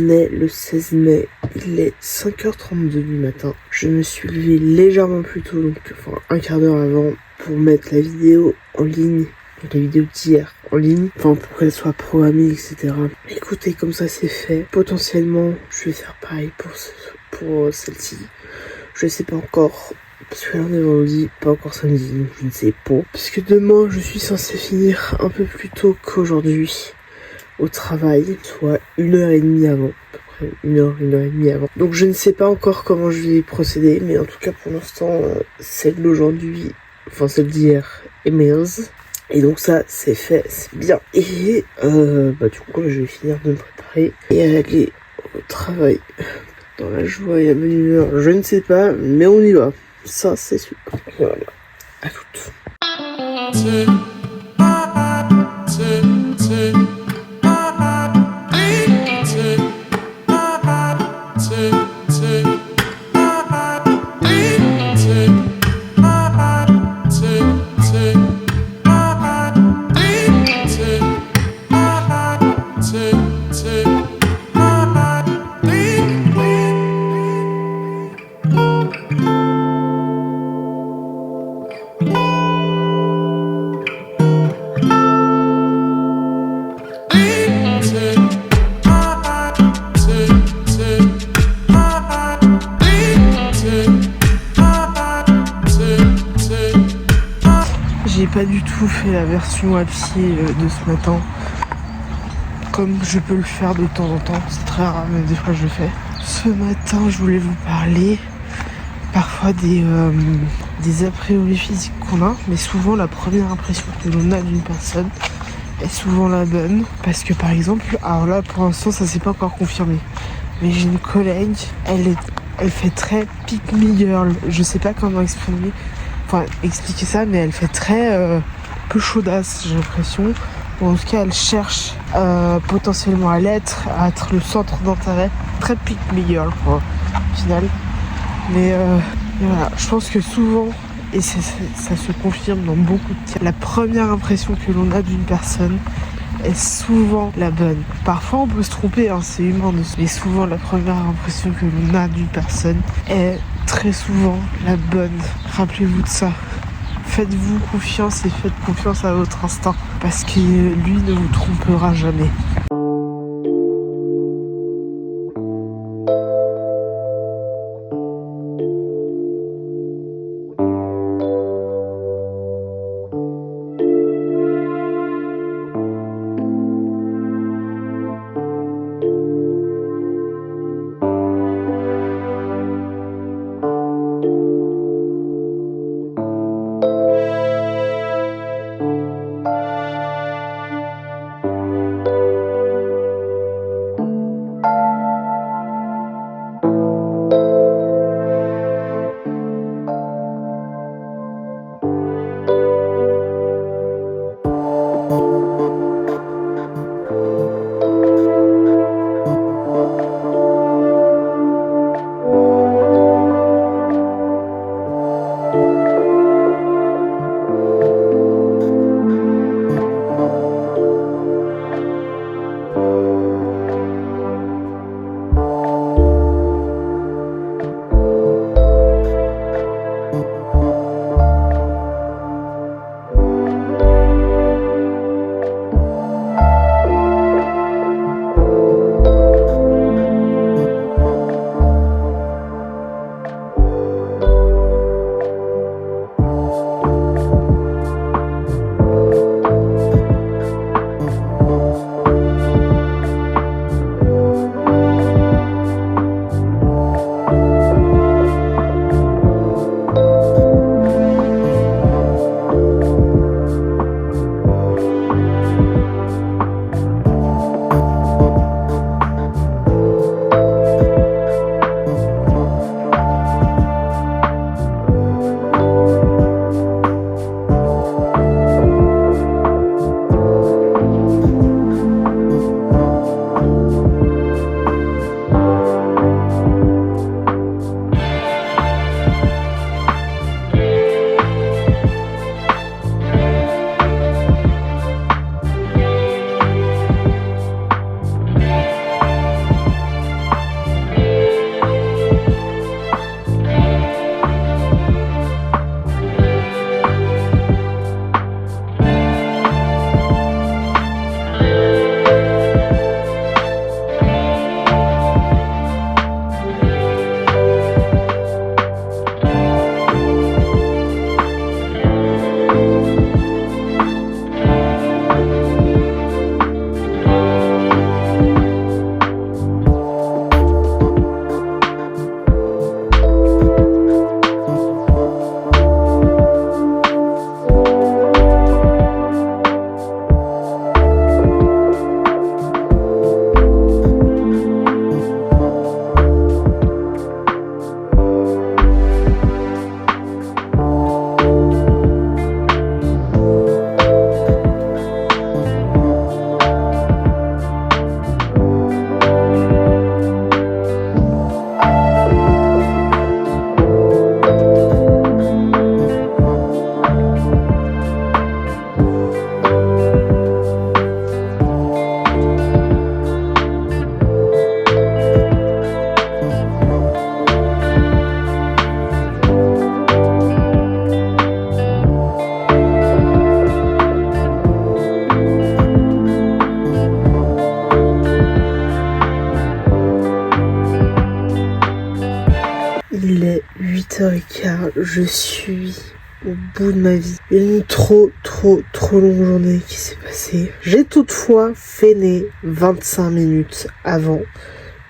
On est le 16 mai, il est 5h32 du matin. Je me suis levé légèrement plus tôt, donc un quart d'heure avant, pour mettre la vidéo en ligne. Donc la vidéo d'hier en ligne, pour qu'elle soit programmée, etc. Écoutez, comme ça c'est fait. Potentiellement, je vais faire pareil pour celle-ci. Je sais pas encore, parce que là on est vendredi, pas encore samedi, donc je ne sais pas. Parce que demain, je suis censé finir un peu plus tôt qu'aujourd'hui au travail, soit 1h30 avant, à peu près 1h et demie avant. Donc je ne sais pas encore comment je vais procéder, mais en tout cas pour l'instant, celle d'aujourd'hui, celle d'hier est meilleure. Et donc ça, c'est fait, c'est bien. Et du coup, je vais finir de me préparer et aller au travail dans la joie et la bonne humeur. Je ne sais pas, mais on y va. Ça, c'est sûr. Voilà. À toutes. J'ai pas du tout fait la version à pied de ce matin, comme je peux le faire de temps en temps. C'est très rare, mais des fois je le fais. Ce matin, je voulais vous parler parfois des a priori physiques qu'on a, mais souvent la première impression que l'on a d'une personne est souvent la bonne. Parce que par exemple, alors là pour l'instant ça s'est pas encore confirmé, mais j'ai une collègue, elle fait très pick me girl. Je sais pas comment expliquer ça, mais elle fait très peu chaudasse, j'ai l'impression. Ou en tout cas, elle cherche potentiellement à être le centre d'intérêt. Très pick me girl, quoi, au final. Mais voilà, je pense que souvent, et ça se confirme dans beaucoup de cas, la première impression que l'on a d'une personne est souvent la bonne. Parfois on peut se tromper, c'est humain, mais souvent la première impression que l'on a d'une personne est très souvent la bonne. Rappelez-vous de ça. Faites-vous confiance et faites confiance à votre instinct, parce que lui ne vous trompera jamais. est 8h15, je suis au bout de ma vie. Une trop longue journée qui s'est passée. J'ai toutefois feiné 25 minutes avant,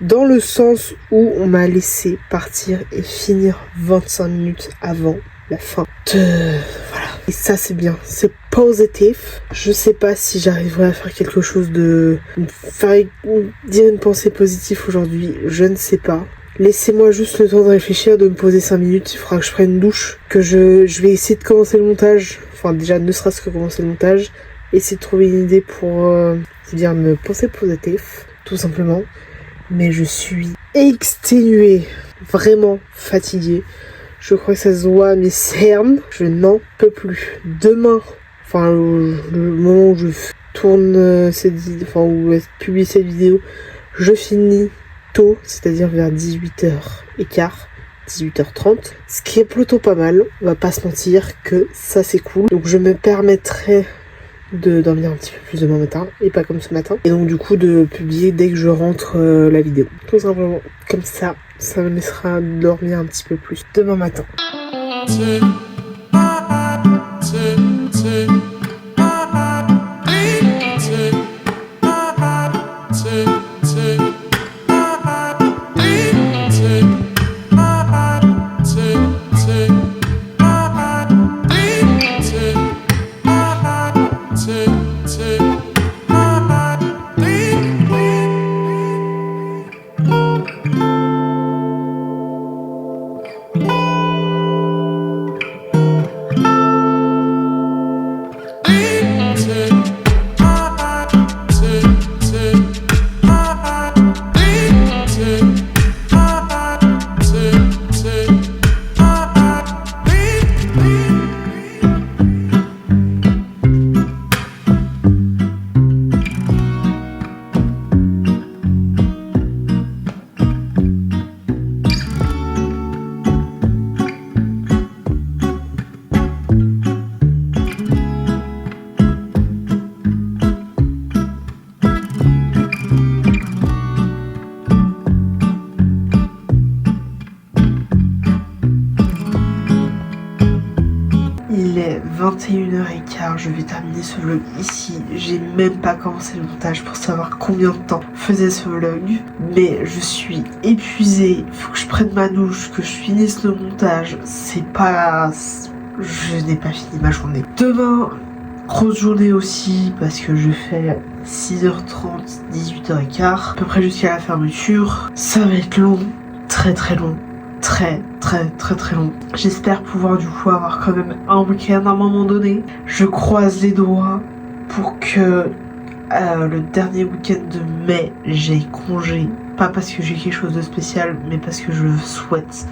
dans le sens où on m'a laissé partir et finir 25 minutes avant la fin de... Voilà. Et ça c'est bien, c'est positif. Je sais pas si j'arriverai à faire quelque chose de... dire une pensée positive aujourd'hui, je ne sais pas. Laissez-moi juste le temps de réfléchir, de me poser 5 minutes, il faudra que je prenne une douche, que je vais essayer de commencer le montage, enfin déjà ne serait-ce que commencer le montage, essayer de trouver une idée pour dire me penser positif, tout simplement. Mais je suis exténuée, vraiment fatiguée. Je crois que ça se voit à mes cernes, je n'en peux plus. Demain, enfin le moment où je tourne cette vidéo, enfin où je publie cette vidéo, je finis tôt, c'est-à-dire vers 18h15, 18h30, ce qui est plutôt pas mal, on va pas se mentir que ça c'est cool. Donc je me permettrai de dormir un petit peu plus demain matin, et pas comme ce matin, et donc du coup de publier dès que je rentre la vidéo. Tout simplement, comme ça me laissera dormir un petit peu plus demain matin. Il est 21h15, je vais terminer ce vlog ici. J'ai même pas commencé le montage pour savoir combien de temps faisait ce vlog. Mais je suis épuisée, il faut que je prenne ma douche, que je finisse le montage. C'est pas... Je n'ai pas fini ma journée. Demain, grosse journée aussi, parce que je fais 6h30, 18h15, à peu près jusqu'à la fermeture. Ça va être long, très long. Très long. J'espère pouvoir du coup avoir quand même un week-end à un moment donné. Je croise les doigts pour que le dernier week-end de mai j'ai congé. Pas parce que j'ai quelque chose de spécial, mais parce que je souhaite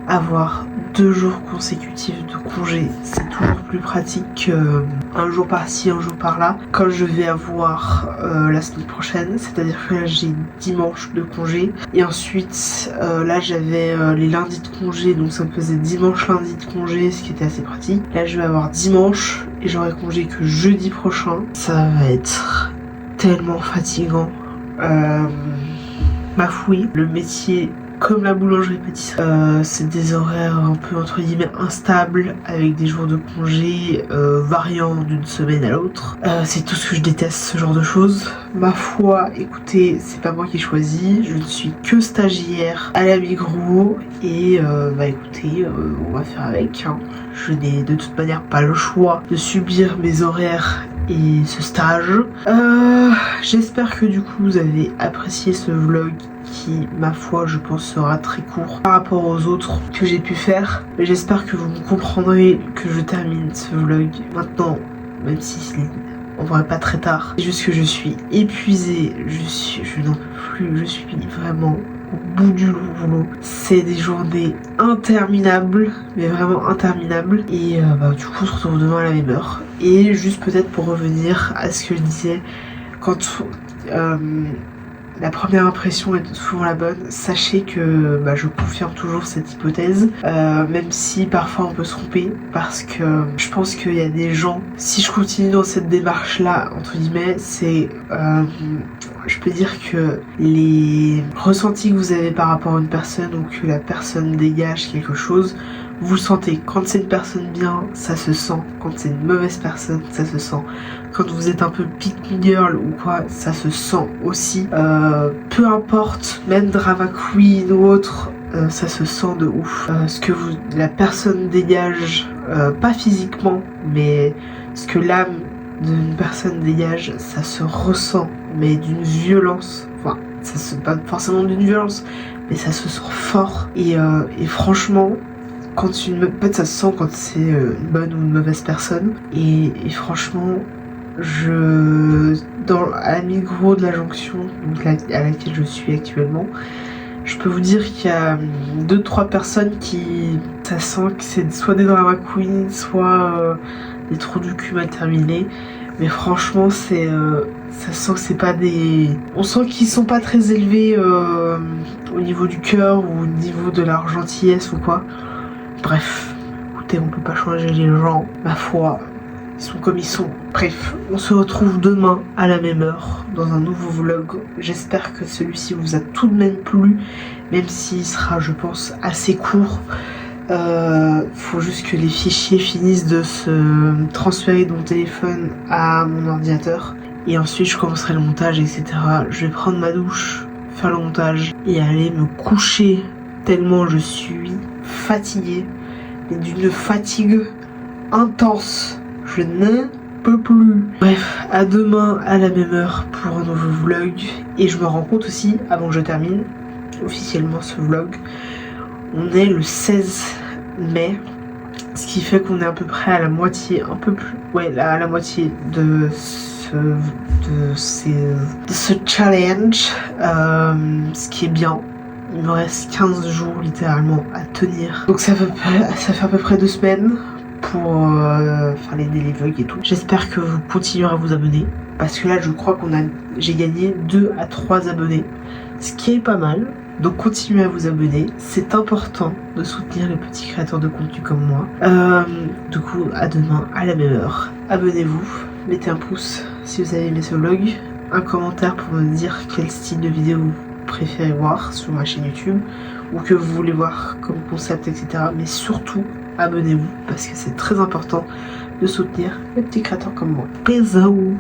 avoir 2 jours consécutifs de congé. C'est toujours plus pratique qu'un jour par-ci, un jour par-là. Quand je vais avoir la semaine prochaine, c'est-à-dire que là j'ai dimanche de congé. Et ensuite, là j'avais les lundis de congé, donc ça me faisait dimanche, lundi de congé, ce qui était assez pratique. Là je vais avoir dimanche et j'aurai congé que jeudi prochain. Ça va être tellement fatigant. Ma fouille, le métier... Comme la boulangerie-pâtisserie, c'est des horaires un peu entre guillemets instables, avec des jours de congé variant d'une semaine à l'autre. C'est tout ce que je déteste, ce genre de choses. Ma foi, écoutez, c'est pas moi qui ai choisi, je ne suis que stagiaire à la Migros et bah écoutez, on va faire avec. Hein. Je n'ai de toute manière pas le choix de subir mes horaires et ce stage. J'espère que du coup vous avez apprécié ce vlog qui, ma foi, je pense sera très court par rapport aux autres que j'ai pu faire. Mais j'espère que vous me comprendrez que je termine ce vlog maintenant, même si c'est en vrai pas très tard. C'est juste que je suis épuisée, je n'en peux plus, je suis vraiment au bout du rouleau. C'est des journées interminables, mais vraiment interminables. Et bah, du coup on se retrouve demain à la même heure. Et juste peut-être pour revenir à ce que je disais, quand la première impression est souvent la bonne. Sachez que je confirme toujours cette hypothèse, même si parfois on peut se tromper, parce que je pense qu'il y a des gens, si je continue dans cette démarche là, entre guillemets, c'est je peux dire que les ressentis que vous avez par rapport à une personne ou que la personne dégage quelque chose, vous le sentez. Quand c'est une personne bien, ça se sent. Quand c'est une mauvaise personne, ça se sent. Quand vous êtes un peu pick me girl ou quoi, ça se sent aussi. Peu importe, même drama queen ou autre, ça se sent de ouf. Ce que la personne dégage, pas physiquement, mais ce que l'âme d'une personne dégage, ça se ressent, mais d'une violence. Enfin, ça se pas forcément d'une violence, mais ça se sent fort. Et franchement, quand en fait, ça se sent quand c'est une bonne ou une mauvaise personne. Et franchement, à la micro de la jonction, donc à laquelle je suis actuellement, je peux vous dire qu'il y a 2-3 personnes qui, ça sent que c'est soit des drama queens, soit des trous du cul mal terminés. Mais franchement, ça sent que c'est pas des... On sent qu'ils sont pas très élevés au niveau du cœur ou au niveau de leur gentillesse ou quoi. Bref, écoutez, on peut pas changer les gens, ma foi, ils sont comme ils sont. Bref, on se retrouve demain à la même heure dans un nouveau vlog. J'espère que celui-ci vous a tout de même plu, même s'il sera, je pense, assez court. Faut juste que les fichiers finissent de se transférer de mon téléphone à mon ordinateur. Et ensuite, je commencerai le montage, etc. Je vais prendre ma douche, faire le montage et aller me coucher tellement je suis fatiguée, mais d'une fatigue intense. Je ne peux plus. Bref, à demain à la même heure pour un nouveau vlog. Et je me rends compte aussi, avant que je termine officiellement ce vlog, on est le 16 mai, ce qui fait qu'on est à peu près à la moitié, un peu plus, ouais, à la moitié de ce challenge, ce qui est bien. Il me reste 15 jours littéralement à tenir. Donc ça fait à peu près 2 semaines pour faire les daily vlogs et tout. J'espère que vous continuerez à vous abonner. Parce que là je crois j'ai gagné 2 à 3 abonnés. Ce qui est pas mal. Donc continuez à vous abonner. C'est important de soutenir les petits créateurs de contenu comme moi. Du coup à demain à la même heure. Abonnez-vous. Mettez un pouce si vous avez aimé ce vlog. Un commentaire pour me dire quel style de vidéo vous préférez voir sur ma chaîne YouTube ou que vous voulez voir comme concept, etc. Mais surtout, abonnez-vous parce que c'est très important de soutenir les petits créateurs comme moi. Bisous.